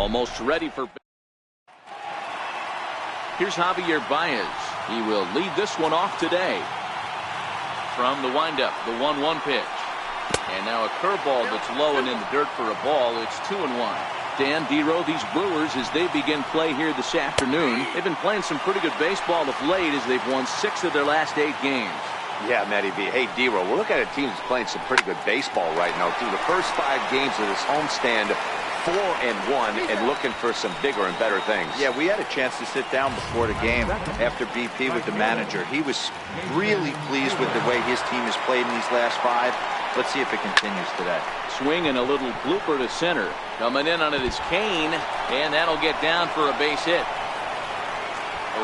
Almost ready for. Here's Javier Baez. He will lead this one off today. From the windup, the 1-1 pitch. And now a curveball that's low and in the dirt for a ball. It's 2-1. Dan Dero, these Brewers, as they begin play here this afternoon, they've been playing some pretty good baseball of late as they've won 6 of their last 8 games. Yeah, Matty B. Hey, Dero, we're looking at a team that's playing some pretty good baseball right now. Through the first 5 games of this homestand, 4-1, and looking for some bigger and better things. Yeah, we had a chance to sit down before the game after BP with the manager. He was really pleased with the way his team has played in these last 5. Let's see if it continues today. Swing and a little blooper to center. Coming in on it is Kane, and that'll get down for a base hit.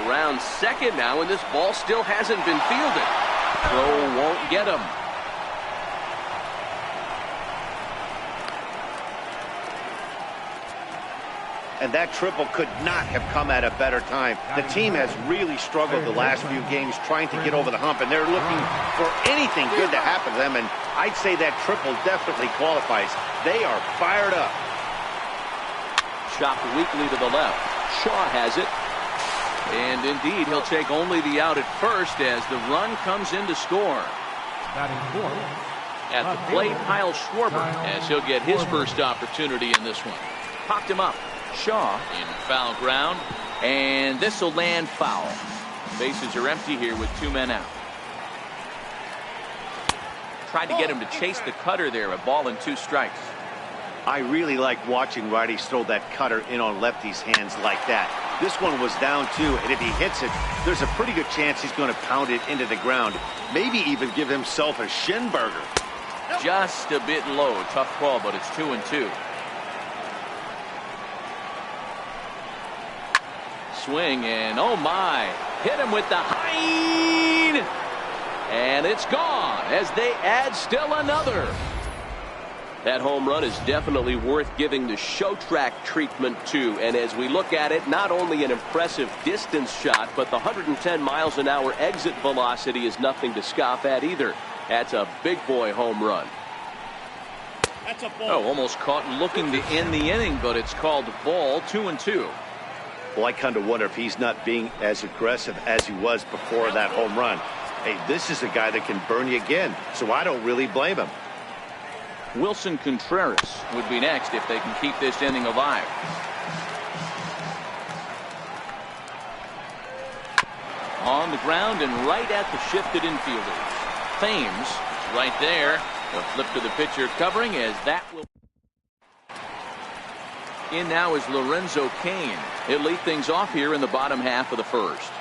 Around second now, and this ball still hasn't been fielded. Throw won't get him. And that triple could not have come at a better time. The team has really struggled the last few games trying to get over the hump, and they're looking for anything good to happen to them, and I'd say that triple definitely qualifies. They are fired up. Chopped weakly to the left. Shaw has it. And indeed, he'll take only the out at first as the run comes in to score. At the plate, Kyle Schwarber, as he'll get his first opportunity in this one. Popped him up. Shaw in foul ground, and this will land foul. Bases are empty here with 2 men out. Tried to get him to chase the cutter there, a ball and 2 strikes. I really like watching righties throw that cutter in on lefties' hands like that. This one was down 2, and if he hits it, there's a pretty good chance he's going to pound it into the ground. Maybe even give himself a shin burger. Just a bit low. Tough call, but it's 2-2. Swing, and oh my, hit him with the hind, and it's gone as they add still another. That home run is definitely worth giving the show track treatment to, and as we look at it, not only an impressive distance shot, but the 110 miles an hour exit velocity is nothing to scoff at either. That's a big boy home run. That's a ball. Oh, almost caught looking to end the inning, but it's called ball. 2-2. Well, I kind of wonder if he's not being as aggressive as he was before that home run. Hey, this is a guy that can burn you again, so I don't really blame him. Wilson Contreras would be next if they can keep this inning alive. On the ground and right at the shifted infielders. Thames right there. A flip to the pitcher covering as that will. In now is Lorenzo Cain. He'll lead things off here in the bottom half of the first.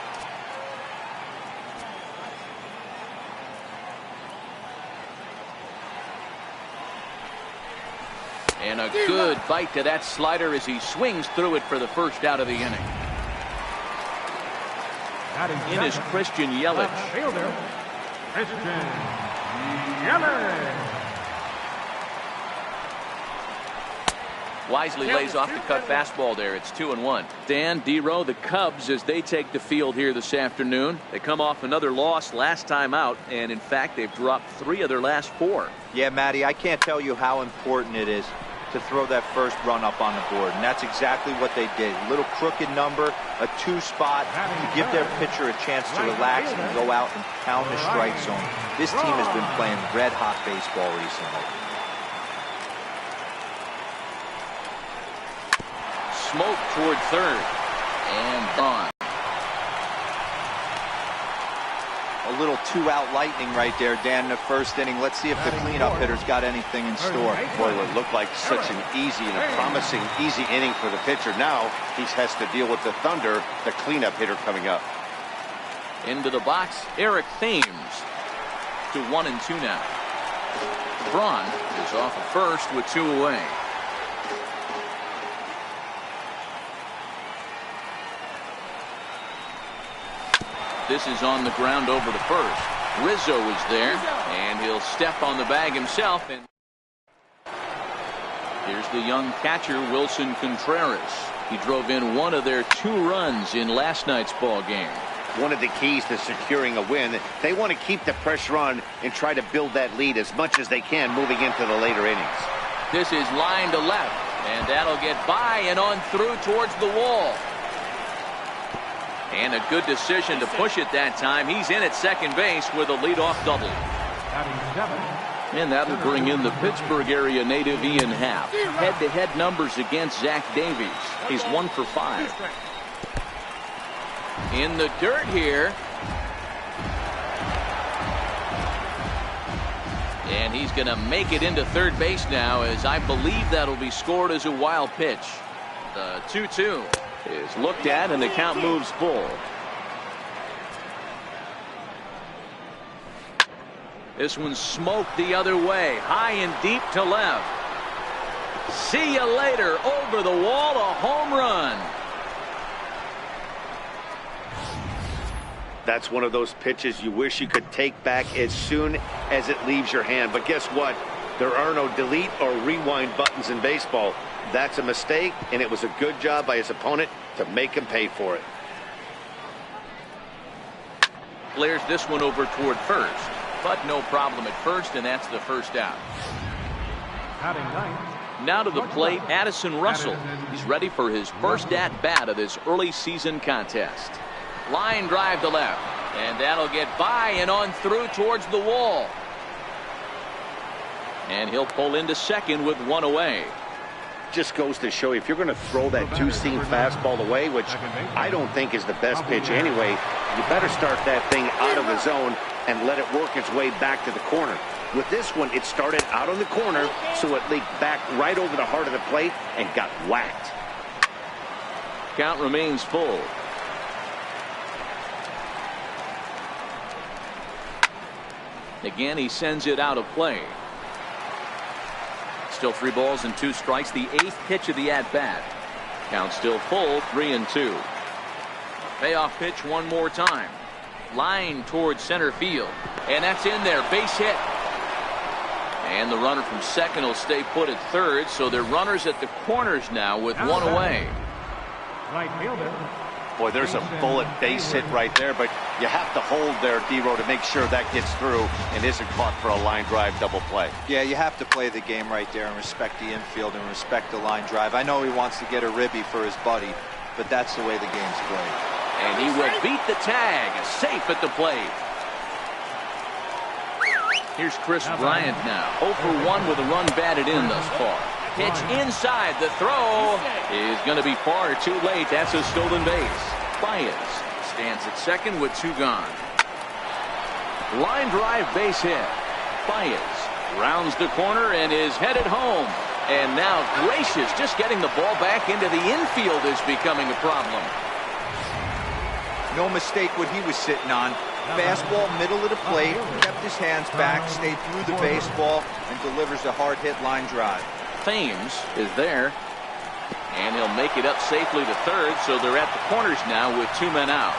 And a good bite to that slider as he swings through it for the first out of the inning. In is Christian Yelich. Wisely lays off the cut fastball there. It's 2-1. Dan Dero, the Cubs, as they take the field here this afternoon. They come off another loss last time out, and in fact, they've dropped 3 of their last 4. Yeah, Matty, I can't tell you how important it is to throw that first run up on the board, and that's exactly what they did. A little crooked number, a 2 spot to give their pitcher a chance to relax and go out and pound the strike zone. This team has been playing red-hot baseball recently. Smoke toward third, and gone. A little 2-out lightning right there, Dan, in the first inning. Let's see if the cleanup hitter's got anything in store. Boy, it looked like such an easy and a promising easy inning for the pitcher. Now he has to deal with the Thunder, the cleanup hitter coming up. Into the box, Eric Thames to 1-2 now. Braun is off at first with 2 away. This is on the ground over to first. Rizzo is there, and he'll step on the bag himself. And here's the young catcher, Wilson Contreras. He drove in 1 of their 2 runs in last night's ball game. One of the keys to securing a win, they want to keep the pressure on and try to build that lead as much as they can moving into the later innings. This is line to left. And that'll get by and on through towards the wall. And a good decision to push it that time. He's in at second base with a leadoff double. And that'll bring in the Pittsburgh area native Ian Happ. Head-to-head numbers against Zach Davies. He's 1 for 5. In the dirt here. And he's going to make it into third base now, as I believe that'll be scored as a wild pitch. The 2-2 is looked at, and the count moves full. This one's smoked the other way, high and deep to left. See you later. Over the wall, a home run. That's one of those pitches you wish you could take back as soon as it leaves your hand. But guess what? There are no delete or rewind buttons in baseball. That's a mistake, and it was a good job by his opponent to make him pay for it. Flares this one over toward first, but no problem at first, and that's the first out. Now to the plate, Addison Russell. He's ready for his first at-bat of this early season contest. Line drive to left, and that'll get by and on through towards the wall. And he'll pull into second with one away. Just goes to show you, if you're going to throw that two-seam fastball away, which I don't think is the best pitch anyway, you better start that thing out of the zone and let it work its way back to the corner. With this one, it started out on the corner, so it leaked back right over the heart of the plate and got whacked. Count remains full. Again, he sends it out of play. Still 3 balls and 2 strikes. The 8th pitch of the at-bat. Count still full, 3-2. Payoff pitch one more time. Line towards center field. And that's in there. Base hit. And the runner from second will stay put at third. So they're runners at the corners now with one away. Right fielder. Boy, there's a bullet base hit right there, but you have to hold there, D-Row, to make sure that gets through and isn't caught for a line drive double play. Yeah, you have to play the game right there and respect the infield and respect the line drive. I know he wants to get a ribby for his buddy, but that's the way the game's played. And he will beat the tag, safe at the plate. Here's Chris Bryant now, 0 for 1 with a run batted in thus far. Pitch inside. The throw is going to be far too late. That's a stolen base. Baez stands at second with 2 gone. Line drive base hit. Baez rounds the corner and is headed home. And now Gracious just getting the ball back into the infield is becoming a problem. No mistake what he was sitting on. Fastball middle of the plate, kept his hands back, stayed through the baseball, and delivers a hard hit line drive. Thames is there, and he'll make it up safely to third, so they're at the corners now with 2 men out.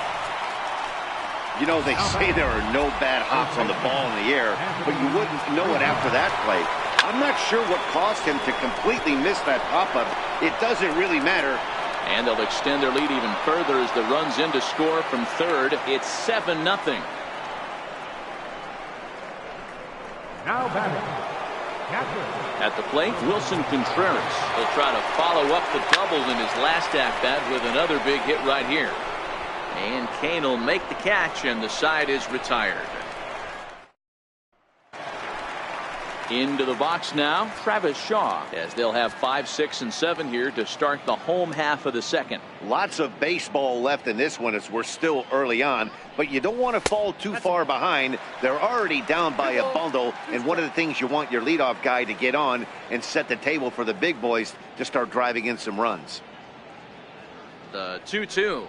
You know, they say there are no bad hops on the ball in the air, but you wouldn't know it after that play. I'm not sure what caused him to completely miss that pop-up. It doesn't really matter. And they'll extend their lead even further as the run's in to score from third. It's 7-0. Now batting. At the plate, Wilson Contreras. He'll try to follow up the double in his last at-bat with another big hit right here. And Kane will make the catch, and the side is retired. Into the box now, Travis Shaw, as they'll have 5, 6, and 7 here to start the home half of the second. Lots of baseball left in this one as we're still early on, but you don't want to fall too far behind. They're already down by a bundle, and one of the things you want your leadoff guy to get on and set the table for the big boys to start driving in some runs. The 2-2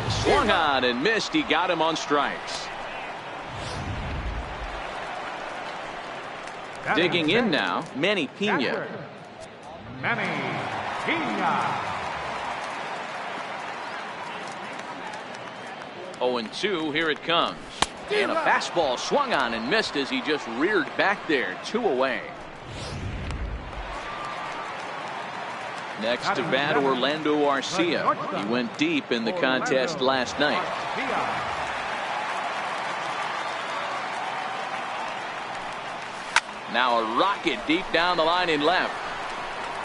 is swung on and missed. He got him on strikes. Digging in now, Manny Pena. Manny Pena. 0-2, here it comes. And a fastball swung on and missed as he just reared back there. 2 away. Next to bat, Orlando Arcia. He went deep in the contest last night. Now a rocket deep down the line in left.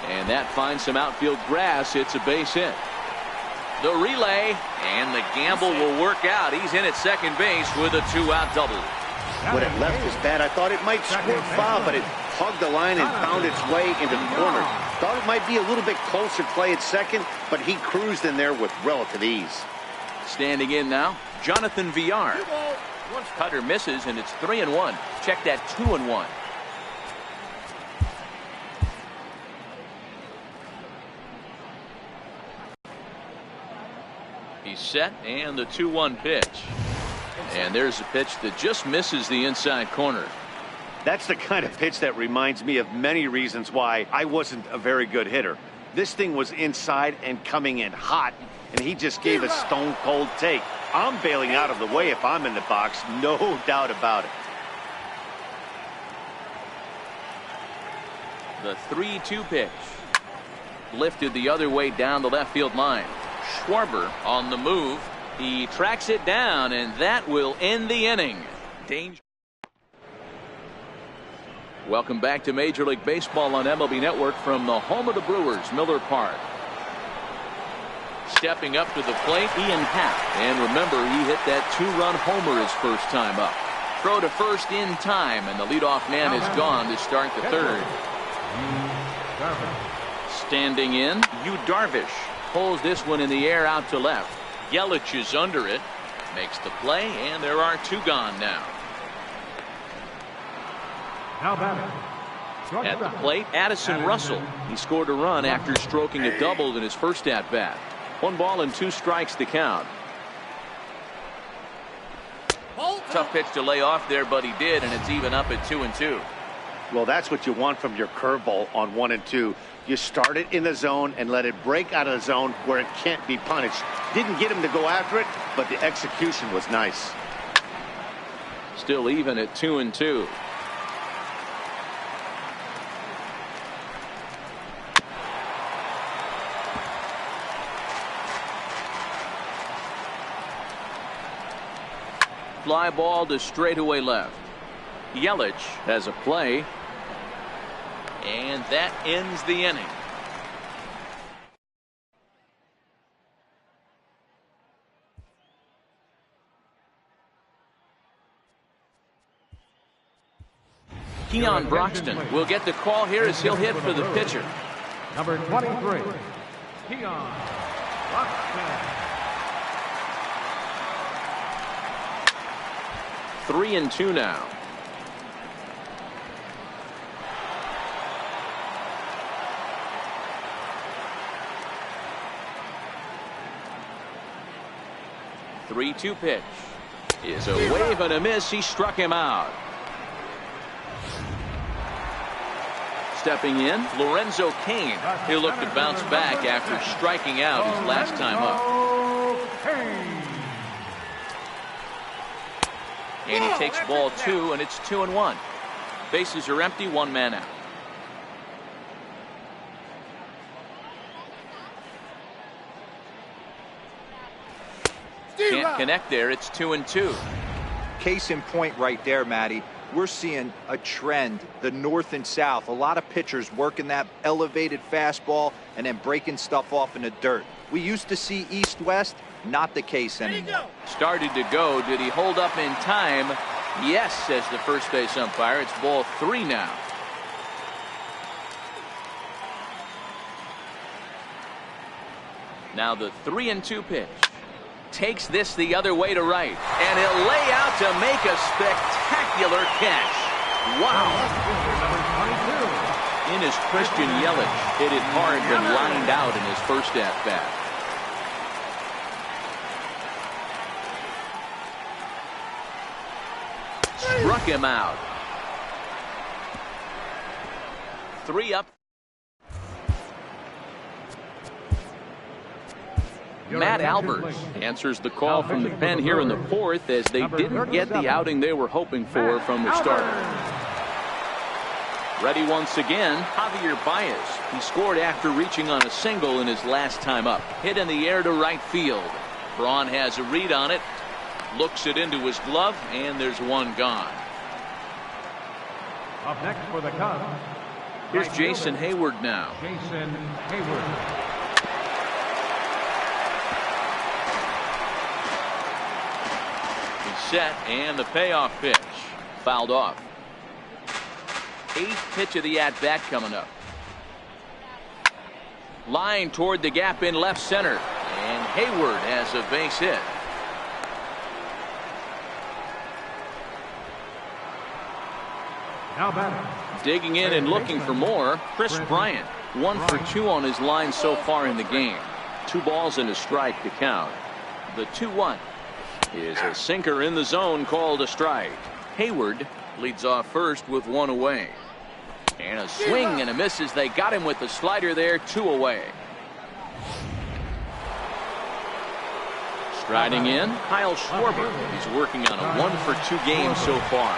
And that finds some outfield grass. It's a base hit. The relay, and the gamble will work out. He's in at second base with a 2-out double. When it left his bat, I thought it might squirt foul, but it hugged the line and found its way into the corner. Thought it might be a little bit closer play at second, but he cruised in there with relative ease. Standing in now, Jonathan Villar. Cutter misses, and it's 3-1. Check that 2-1. He's set, and the 2-1 pitch. And there's a pitch that just misses the inside corner. That's the kind of pitch that reminds me of many reasons why I wasn't a very good hitter. This thing was inside and coming in hot, and he just gave a stone-cold take. I'm bailing out of the way if I'm in the box, no doubt about it. The 3-2 pitch. Lifted the other way down the left field line. Schwarber on the move. He tracks it down, and that will end the inning. Danger. Welcome back to Major League Baseball on MLB Network from the home of the Brewers, Miller Park. Stepping up to the plate, Ian Happ. And remember, he hit that 2-run homer his first time up. Throw to first in time, and the leadoff man is gone to start the third. Standing in, Yu Darvish pulls this one in the air out to left. Yelich is under it, makes the play, and there are 2 gone now. At the plate, Addison Russell. He scored a run after stroking a double in his first at-bat. 1 ball and 2 strikes to count. Tough pitch to lay off there, but he did, and it's even up at 2-2. Well, that's what you want from your curveball on 1 and 2. You start it in the zone and let it break out of the zone where it can't be punished. Didn't get him to go after it, but the execution was nice. Still even at 2-2. Fly ball to straightaway left. Yelich has a play. And that ends the inning. Keon Broxton will get the call here as he'll hit for the pitcher. Number 23, Keon Broxton. 3-2 now. The 3-2 pitch is a wave and a miss. He struck him out. Stepping in, Lorenzo Cain. He'll look to bounce back after striking out his last time up. And he takes ball 2, and it's 2-1. Bases are empty, 1 man out. Can't connect there. It's 2-2. Case in point right there, Matty. We're seeing a trend, the north and south. A lot of pitchers working that elevated fastball and then breaking stuff off in the dirt. We used to see east-west, not the case anymore. Started to go. Did he hold up in time? Yes, says the first base umpire. It's ball 3 now. Now the 3-2 pitch. Takes this the other way to right. And he'll lay out to make a spectacular catch. Wow. In is Christian Yelich. Hit it hard and lined out in his first at-bat. Struck him out. 3 up. Matt Albers answers the call from the pen here in the 4th as they didn't get the outing they were hoping for from the starter. Ready once again, Javier Baez. He scored after reaching on a single in his last time up. Hit in the air to right field. Braun has a read on it, looks it into his glove, and there's 1 gone. Up next for the Cubs, Here's Jason Hayward now. Jason Hayward. He's set, and the payoff pitch. Fouled off. 8th pitch of the at-bat coming up. Line toward the gap in left center. And Hayward has a base hit. Now batting. Digging in and looking for more, Chris Bryant. 1 for 2 on his line so far in the game. 2 balls and a strike to count. The 2-1 is a sinker in the zone called a strike. Hayward leads off first with 1 away. And a swing and a miss as they got him with the slider there. 2 away. Striding in, Kyle Schwarber. He's working on a 1 for 2 game so far.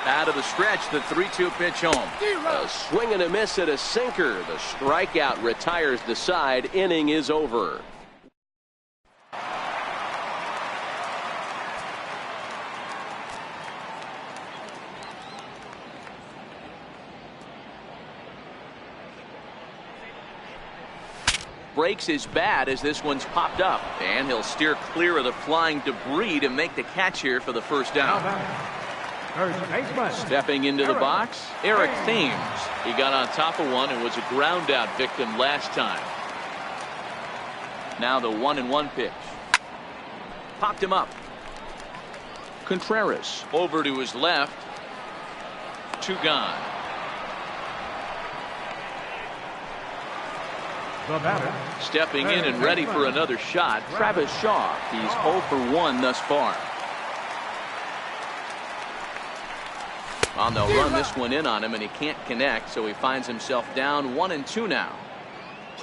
Out of the stretch, the 3-2 pitch home. A swing and a miss at a sinker. The strikeout retires the side. Inning is over. Breaks his bat as this one's popped up, and he'll steer clear of the flying debris to make the catch here for the first down. Stepping into the box, Eric Thames. He got on top of one and was a ground out victim last time. Now the 1-1 pitch. Popped him up. Contreras over to his left. 2 gone. Stepping in and ready for another shot, Travis Shaw. He's 0 for 1 thus far. Well, they'll run this one in on him, and he can't connect, so he finds himself down 1-2 now.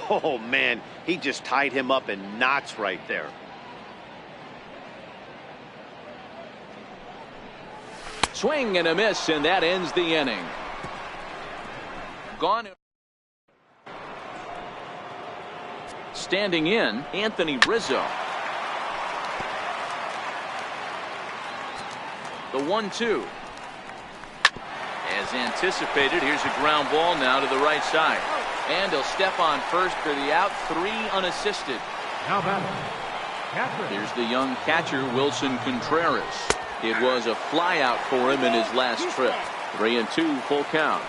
Oh, man, he just tied him up in knots right there. Swing and a miss, and that ends the inning. Gone. Standing in, Anthony Rizzo. The 1-2. As anticipated, here's a ground ball now to the right side. And he'll step on first for the out. 3 unassisted. Now batting. Here's the young catcher, Wilson Contreras. It was a fly out for him in his last trip. 3-2 full count.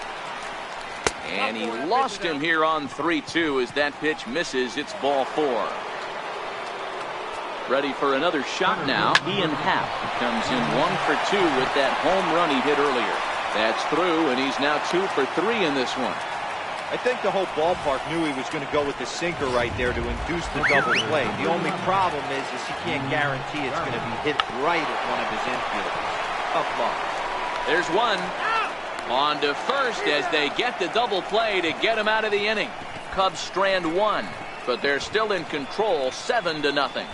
And he lost him here on 3-2 as that pitch misses. It's ball 4. Ready for another shot now. Ian Happ comes in 1 for 2 with that home run he hit earlier. That's through, and he's now 2 for 3 in this one. I think the whole ballpark knew he was going to go with the sinker right there to induce the double play. The only problem is he can't guarantee it's going to be hit right at one of his infielders. Tough luck. There's one. On to first as they get the double play to get him out of the inning. Cubs strand 1, but they're still in control 7-0.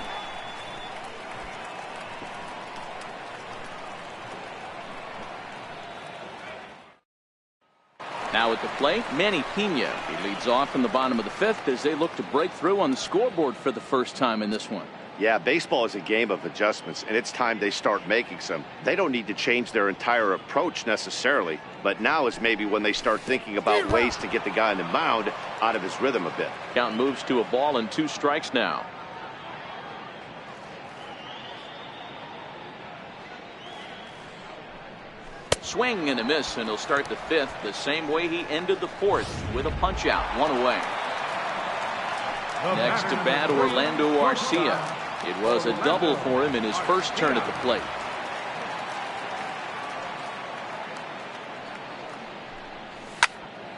Now at the plate, Manny Pena. He leads off in the bottom of the 5th as they look to break through on the scoreboard for the first time in this one. Yeah, baseball is a game of adjustments, and it's time they start making some. They don't need to change their entire approach necessarily, but now is maybe when they start thinking about ways to get the guy on the mound out of his rhythm a bit. Count moves to a ball and 2 strikes now. Swing and a miss, and he'll start the 5th the same way he ended the 4th with a punch out. 1 away. Next to bat, Orlando Arcia. It was a double for him in his first turn at the plate.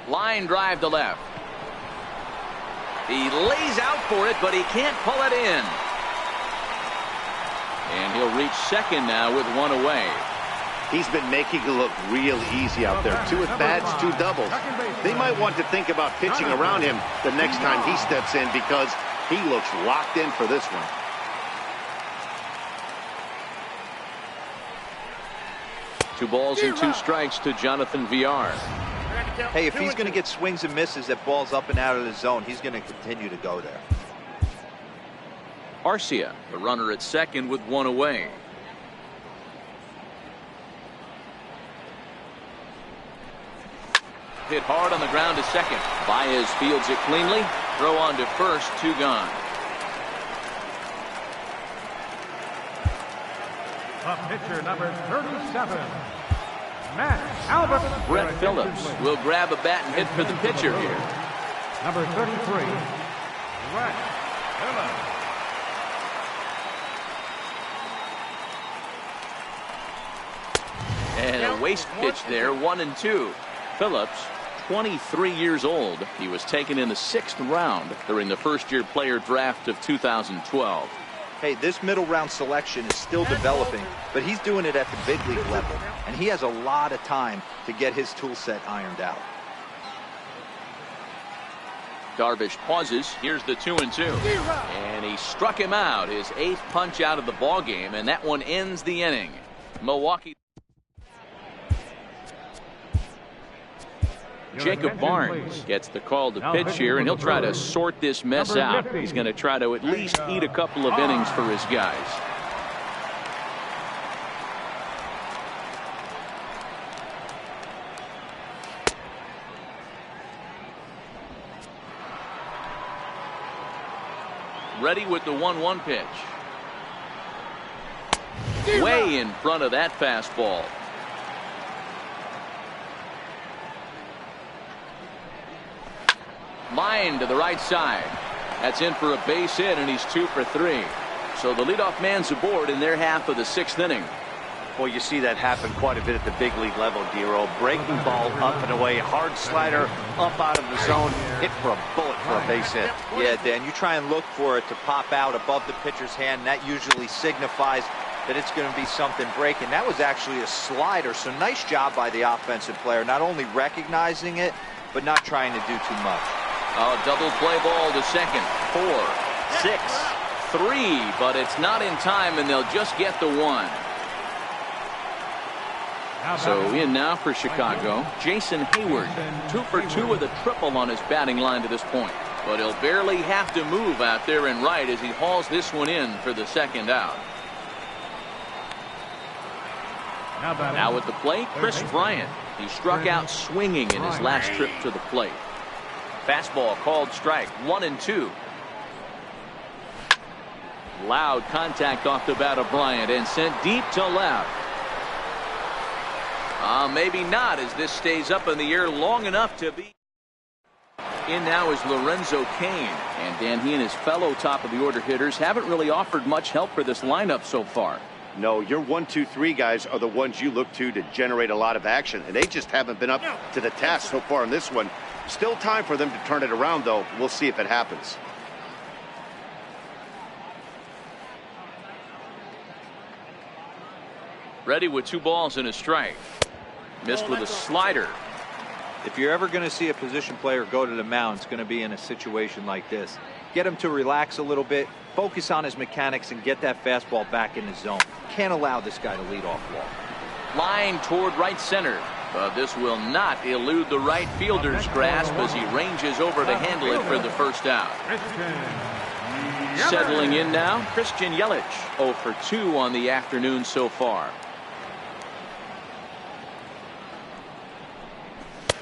Line drive to left. He lays out for it, but he can't pull it in. And he'll reach second now with 1 away. He's been making it look real easy out there. 2 at-bats, 2 doubles. They might want to think about pitching around him the next time he steps in because he looks locked in for this one. Two balls and 2 strikes to Jonathan Villar. Hey, if he's going to get swings and misses that balls up and out of the zone, he's going to continue to go there. Arcia, the runner at second with 1 away. hit hard on the ground to second. Baez fields it cleanly. Throw on to first, 2 gone. The pitcher, number 37, Matt Albert. Brett Phillips will grab a bat and hit for the pitcher here. Number 33, Brett Phillips. And a waste pitch there, 1-2. Phillips, 23 years old. He was taken in the 6th round during the first-year player draft of 2012. Hey, this middle round selection is still developing, but he's doing it at the big league level, and he has a lot of time to get his tool set ironed out. Darvish pauses. Here's the 2-2. And he struck him out, his 8th punch out of the ball game, and that one ends the inning. Milwaukee. Jacob Barnes gets the call to pitch here, and he'll try to sort this mess out. He's going to try to at least eat a couple of innings for his guys. Ready with the 1-1 pitch. Way in front of that fastball. Line to the right side. That's in for a base hit, and he's 2 for 3. So the leadoff man's aboard in their half of the 6th inning. Well, you see that happen quite a bit at the big league level, Dero. Breaking ball up and away, hard slider up out of the zone, hit for a bullet for a base hit. Yeah, Dan, you try and look for it to pop out above the pitcher's hand, and that usually signifies that it's going to be something breaking. That was actually a slider, so nice job by the offensive player, not only recognizing it, but not trying to do too much. Oh, double play ball to second. 4, 6, 3, but it's not in time, and they'll just get the 1. So in now for Chicago, Jason Hayward, 2 for 2 with a triple on his batting line to this point. But he'll barely have to move out there in right as he hauls this one in for the 2nd out. Now at the plate, Chris Bryant. He struck out swinging in his last trip to the plate. Fastball called strike, 1-2. Loud contact off the bat of Bryant and sent deep to left. Maybe not, as this stays up in the air long enough to be. In now is Lorenzo Cain. And Dan, he and his fellow top of the order hitters haven't really offered much help for this lineup so far. No, your 1, 2, 3 guys are the ones you look to generate a lot of action, and they just haven't been up to the task so far in this one. Still time for them to turn it around, though. We'll see if it happens. Ready with 2 balls and a strike. Missed with a slider. If you're ever going to see a position player go to the mound, it's going to be in a situation like this. Get him to relax a little bit, focus on his mechanics, and get that fastball back in his zone. Can't allow this guy to lead off walk. Line toward right center. But this will not elude the right fielder's grasp as he ranges over to handle it for the 1st out. Settling in now, Christian Yelich. 0 for 2 on the afternoon so far.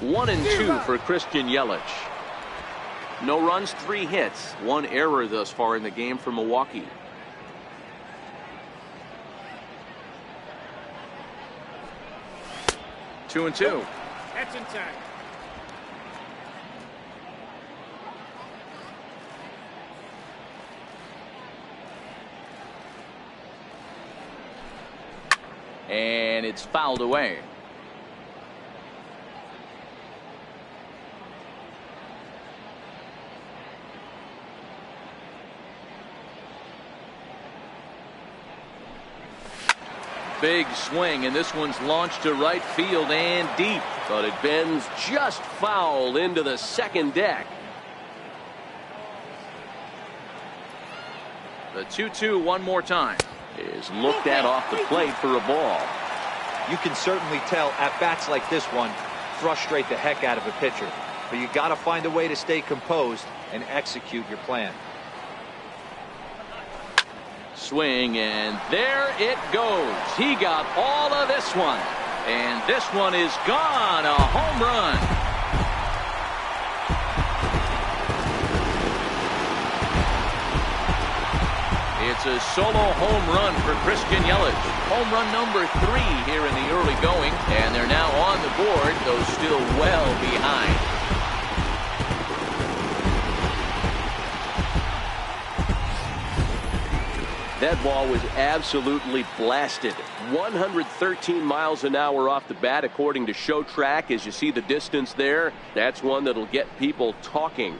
1-2 for Christian Yelich. No runs, 3 hits, 1 error thus far in the game for Milwaukee. Two and 2. That's in time. And it's fouled away. Big swing, and this one's launched to right field and deep, but it bends just foul into the 2nd deck. The 2-2 one more time is looked at off the plate for a ball. You can certainly tell at bats like this one frustrate the heck out of a pitcher, but you got to find a way to stay composed and execute your plan. Swing, and there it goes. He got all of this one, and this one is gone. A home run. It's a solo home run for Christian Yelich. Home run number 3 here in the early going, and they're now on the board, though still well behind. That ball was absolutely blasted. 113 miles an hour off the bat, according to Show Track. As you see the distance there, that's one that'll get people talking.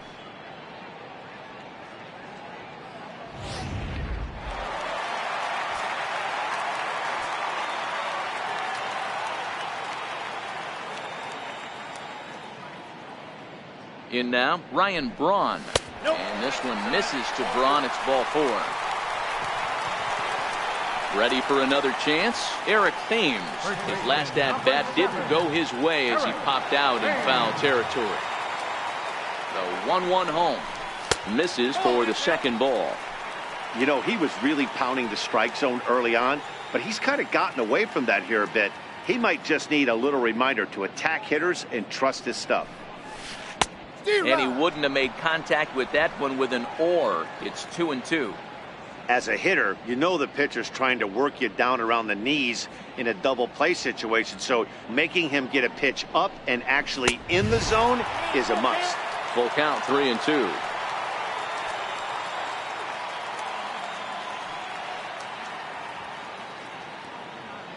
In now, Ryan Braun. Nope. And this one misses to Braun. It's ball 4. Ready for another chance? Eric Thames. His last at-bat didn't go his way as he popped out in foul territory. The 1-1 home. Misses for the second ball. You know, he was really pounding the strike zone early on, but he's kind of gotten away from that here a bit. He might just need a little reminder to attack hitters and trust his stuff. And he wouldn't have made contact with that one with an or. It's 2-2. As a hitter, you know the pitcher's trying to work you down around the knees in a double play situation, so making him get a pitch up and actually in the zone is a must. Full count, 3-2.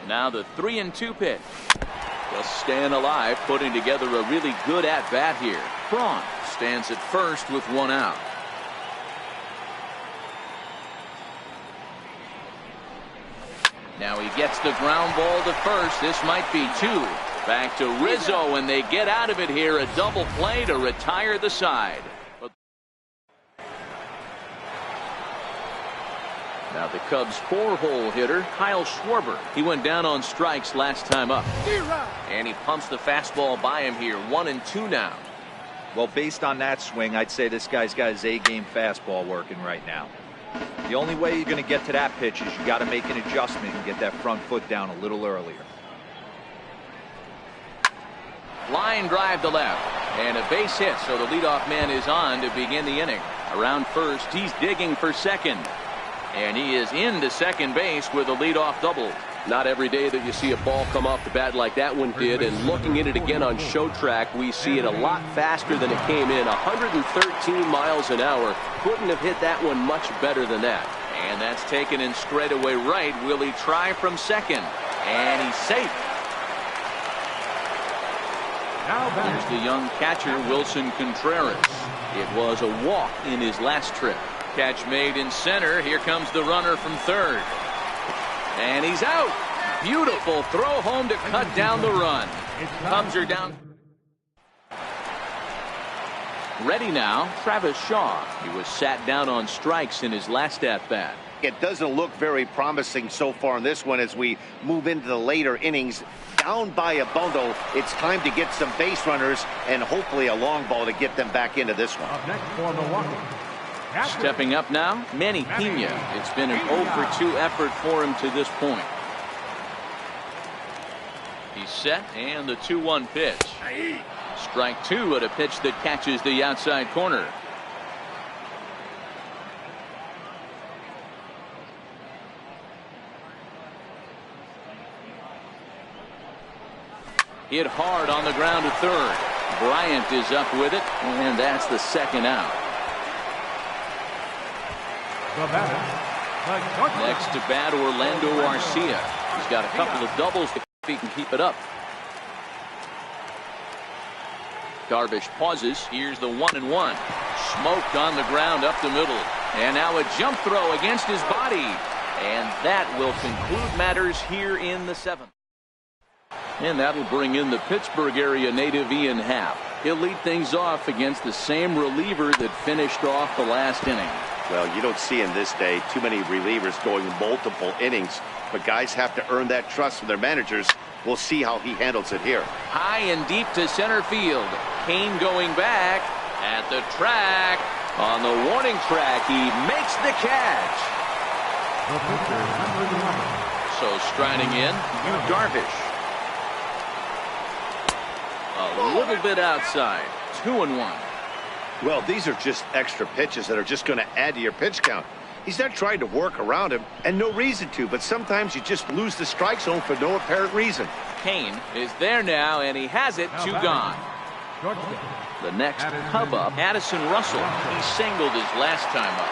Now the 3-2 pitch. Just staying alive, putting together a really good at-bat here. Braun stands at first with 1 out. Now he gets the ground ball to first. This might be 2. Back to Rizzo, and they get out of it here. A double play to retire the side. Now the Cubs' 4-hole hitter, Kyle Schwarber. He went down on strikes last time up. And he pumps the fastball by him here. 1-2 now. Well, based on that swing, I'd say this guy's got his A-game fastball working right now. The only way you're going to get to that pitch is you got to make an adjustment and get that front foot down a little earlier. Line drive to left. And a base hit, so the leadoff man is on to begin the inning. Around first, he's digging for second. And he is into second base with a leadoff double. Not every day that you see a ball come off the bat like that one did. And looking at it again on Show Track, we see it a lot faster than it came in. 113 miles an hour. Couldn't have hit that one much better than that. And that's taken in straightaway right. Will he try from second? And he's safe. Here's the young catcher, Wilson Contreras. It was a walk in his last trip. Catch made in center. Here comes the runner from third. And he's out. Beautiful throw home to cut down the run. Cubs are down. Ready now, Travis Shaw. He was sat down on strikes in his last at-bat. It doesn't look very promising so far in this one as we move into the later innings. Down by a bundle, it's time to get some base runners and hopefully a long ball to get them back into this one. Up next for Milwaukee. Stepping up now, Manny Pena. It's been an 0-for-2 effort for him to this point. He's set, and the 2-1 pitch. Strike 2 at a pitch that catches the outside corner. Hit hard on the ground to third. Bryant is up with it, and that's the second out. Next to bat, Orlando Arcia. He's got a couple of doubles if he can keep it up. Darvish pauses. Here's the 1-1. Smoked on the ground up the middle. And now a jump throw against his body. And that will conclude matters here in the 7th. And that'll bring in the Pittsburgh area native Ian Happ. He'll lead things off against the same reliever that finished off the last inning. Well, you don't see in this day too many relievers going multiple innings, but guys have to earn that trust from their managers. We'll see how he handles it here. High and deep to center field. Kane going back at the track. On the warning track, he makes the catch. So striding in, Yu Darvish. A little bit outside. 2-1. Well, these are just extra pitches that are just going to add to your pitch count. He's not trying to work around him, and no reason to, but sometimes you just lose the strike zone for no apparent reason. Kane is there now, and he has it. Two gone. The next Cub up, Addison Russell. He singled his last time up.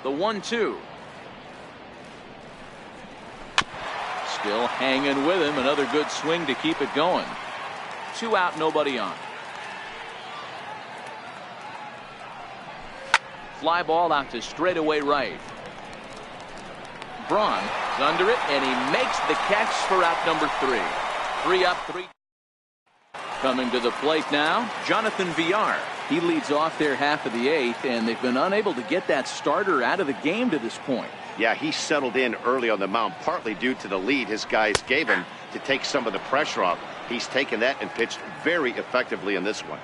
The 1-2. Still hanging with him. Another good swing to keep it going. 2 out, nobody on. Fly ball out to straightaway right. Braun is under it, and he makes the catch for out number 3. 3 up, 3. Coming to the plate now, Jonathan Villar. He leads off their half of the 8th, and they've been unable to get that starter out of the game to this point. Yeah, he settled in early on the mound, partly due to the lead his guys gave him to take some of the pressure off. He's taken that and pitched very effectively in this one.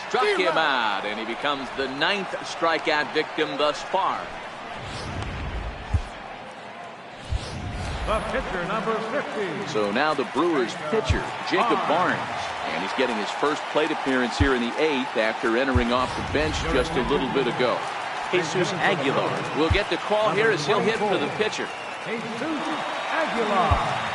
Struck him out, and he becomes the 9th strikeout victim thus far. The pitcher, number 50. So now the Brewers pitcher, Jacob Barnes. And he's getting his first plate appearance here in the 8th after entering off the bench just a little bit ago. Jesus Aguilar will get the call here as he'll hit for the pitcher. Jesus Aguilar.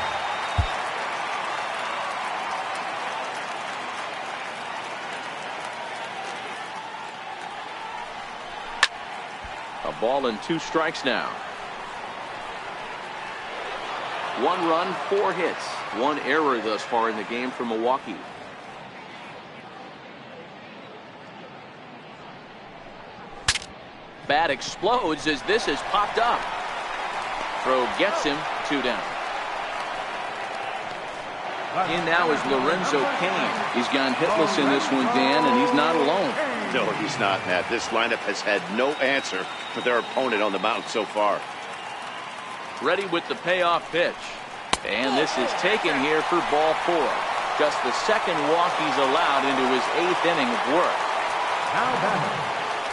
A ball and 2 strikes now. 1 run, 4 hits. 1 error thus far in the game for Milwaukee. Bat explodes as this is popped up. Throw gets him. 2 down. In now is Lorenzo Cain. He's gone hitless in this one, Dan, and he's not alone. No, he's not, Matt. This lineup has had no answer for their opponent on the mound so far. Ready with the payoff pitch. And this is taken here for ball 4. Just the 2nd walk he's allowed into his 8th inning of work.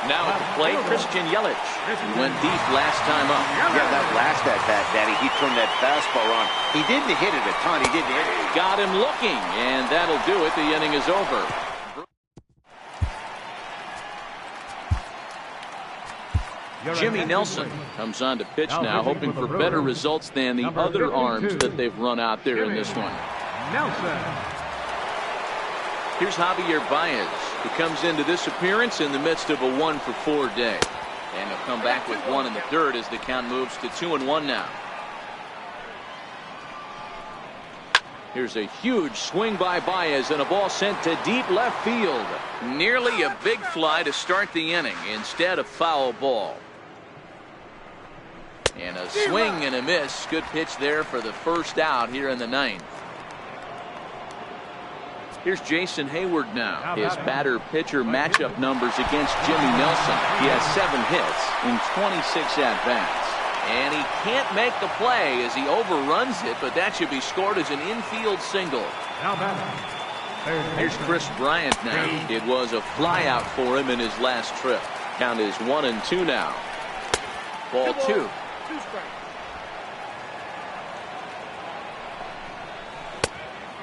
Now at the plate, Christian Yelich. He went deep last time up. Yeah, that last at bat, Daddy, he turned that fastball on. He didn't hit it a ton. He didn't hit it. Got him looking, and that'll do it. The inning is over. Jimmy Nelson comes on to pitch now, hoping for better results than the other arms that they've run out there in this one. Here's Javier Baez, who comes into this appearance in the midst of a 1-for-4 day. And he'll come back with 1 in the 3rd as the count moves to 2-1 now. Here's a huge swing by Baez and a ball sent to deep left field. Nearly a big fly to start the inning. Instead, a foul ball. And a swing and a miss. Good pitch there for the first out here in the 9th. Here's Jason Hayward now. His batter-pitcher matchup numbers against Jimmy Nelson. He has 7 hits in 26 at-bats. And he can't make the play as he overruns it, but that should be scored as an infield single. Here's Chris Bryant now. It was a flyout for him in his last trip. Count is 1-2 now. Ball 2.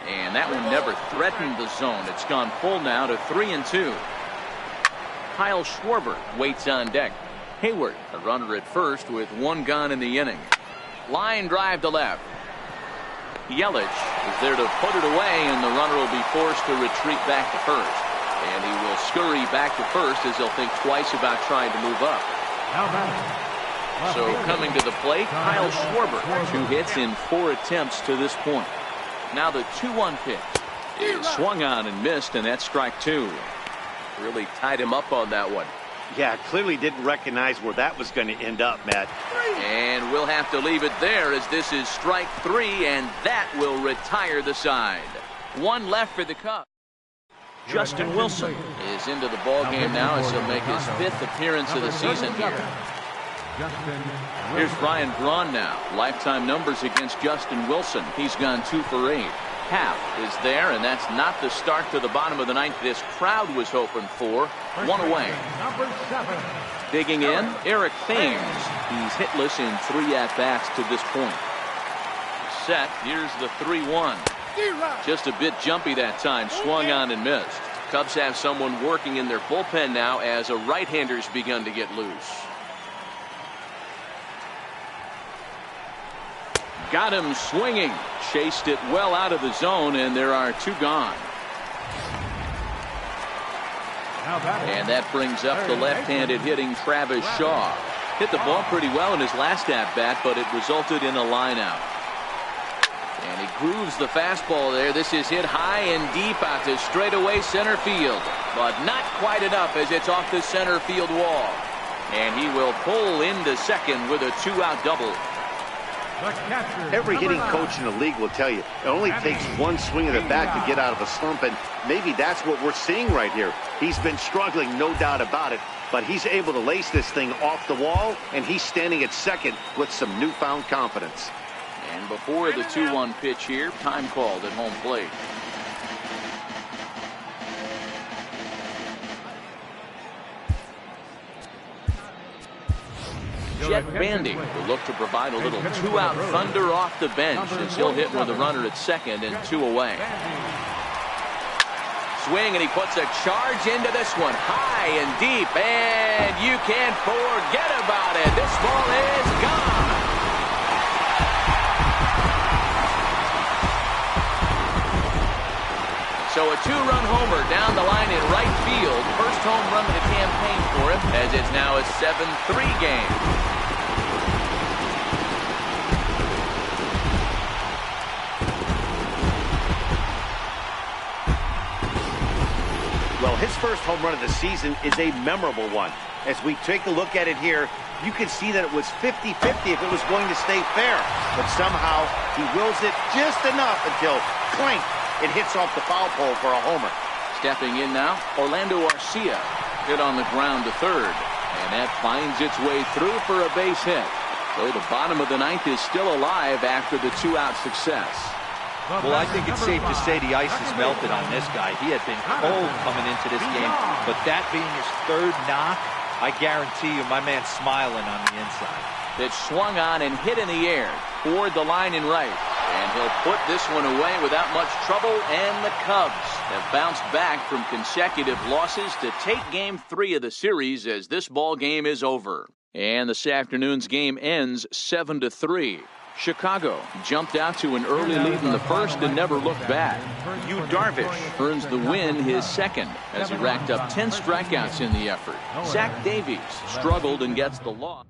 And that one never threatened the zone. It's gone full now to 3-2. Kyle Schwarber waits on deck. Hayward, a runner at first with 1 gone in the inning. Line drive to left. Yelich is there to put it away, and the runner will be forced to retreat back to first. And he will scurry back to first as he'll think twice about trying to move up. So coming to the plate, Kyle Schwarber. 2 hits in 4 attempts to this point. Now the 2-1 pitch is swung on and missed, and that's strike 2. Really tied him up on that one. Yeah, clearly didn't recognize where that was going to end up, Matt. And we'll have to leave it there as this is strike 3, and that will retire the side. 1 left for the Cubs. Justin Wilson is into the ballgame now as he'll make his 5th appearance of the season here. Justin Here's Wilson. Brian Braun now. Lifetime numbers against Justin Wilson. He's gone 2 for 8. Half is there, and that's not the start to the bottom of the ninth this crowd was hoping for. 1 away. Number 7. Digging in, Eric Thames. He's hitless in 3 at-bats to this point. Set. Here's the 3-1. Just a bit jumpy that time. Swung on and missed. Cubs have someone working in their bullpen now as a right-hander's begun to get loose. Got him swinging. Chased it well out of the zone, and there are 2 gone. And that brings up the left-handed hitting Travis Shaw. Hit the ball pretty well in his last at-bat, but it resulted in a line-out. And he grooves the fastball there. This is hit high and deep out to straightaway center field. But not quite enough as it's off the center field wall. And he will pull into second with a 2-out double. Every hitting coach in the league will tell you it only takes one swing of the bat to get out of a slump, and maybe that's what we're seeing right here. He's been struggling, no doubt about it, but he's able to lace this thing off the wall, and he's standing at second with some newfound confidence. And before the 2-1 pitch here, time called at home plate. Jet Bandy will look to provide a little 2-out thunder off the bench as he'll hit with a runner at second and 2 away. Swing, and he puts a charge into this one high and deep, and you can't forget about it. This ball is gone. So a 2-run homer down the line in right field. First home run of the campaign for him, as it's now a 7-3 game. Well, his first home run of the season is a memorable one. As we take a look at it here, you can see that it was 50-50 if it was going to stay fair. But somehow he wills it just enough until clank. It hits off the foul pole for a homer. Stepping in now, Orlando Arcia hit on the ground to third, and that finds its way through for a base hit. So the bottom of the ninth is still alive after the 2-out success. Well, I think it's safe to say the ice has melted on this guy. He had been cold coming into this game, but that being his 3rd knock, I guarantee you my man's smiling on the inside. That swung on and hit in the air toward the line and right. And he'll put this one away without much trouble, and the Cubs have bounced back from consecutive losses to take Game 3 of the series as this ball game is over. And this afternoon's game ends 7-3. Chicago jumped out to an early lead in the first and never looked back. Yu Darvish earns the win, his 2nd, as he racked up 10 strikeouts in the effort. Zach Davies struggled and gets the loss.